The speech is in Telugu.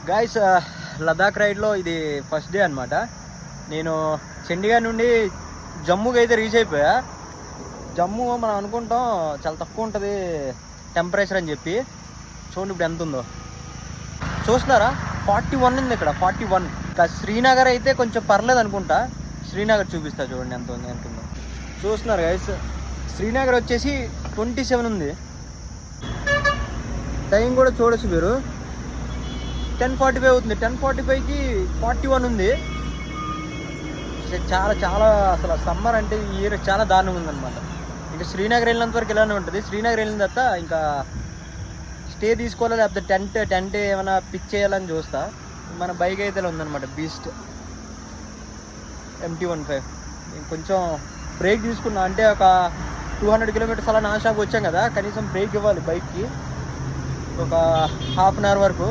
గాయస్ లదాఖ్ రైడ్లో ఇది ఫస్ట్ డే అనమాట. నేను చండీగఢ్ నుండి జమ్మూకి అయితే రీచ్ అయిపోయా. జమ్మూ మనం అనుకుంటాం చాలా తక్కువ ఉంటుంది టెంపరేచర్ అని చెప్పి. చూడండి ఇప్పుడు ఎంత ఉందో చూస్తున్నారా, 41 ఉంది ఇక్కడ, 41. ఇంకా శ్రీనగర్ అయితే కొంచెం పర్లేదు అనుకుంటా. శ్రీనగర్ చూపిస్తా చూడండి ఎంత ఉందో. చూస్తున్నారు గైస్, శ్రీనగర్ వచ్చేసి 27 ఉంది. టైం కూడా చూడొచ్చు మీరు, 10:45 అవుతుంది. 10:45కి 41 ఉంది. చాలా చాలా అసలు సమ్మర్ అంటే ఈ ఇయర్ చాలా దారుణంగా ఉందన్నమాట. ఇంకా శ్రీనగర్ వెళ్ళినంత వరకు ఇలానే ఉంటుంది. శ్రీనగర్ వెళ్ళిన తర్వాత ఇంకా స్టే తీసుకోవాలి, లేకపోతే టెంట్ ఏమైనా పిక్ చేయాలని చూస్తా. మన బైక్ అయితే ఉందన్నమాట, బీస్ట్ MT-15. నేను కొంచెం బ్రేక్ తీసుకున్నా, అంటే ఒక 200 కిలోమీటర్స్ అలా నాన్ స్టాప్ వచ్చాం కదా, కనీసం బ్రేక్ ఇవ్వాలి బైక్కి ఒక హాఫ్ అన్ అవర్ వరకు.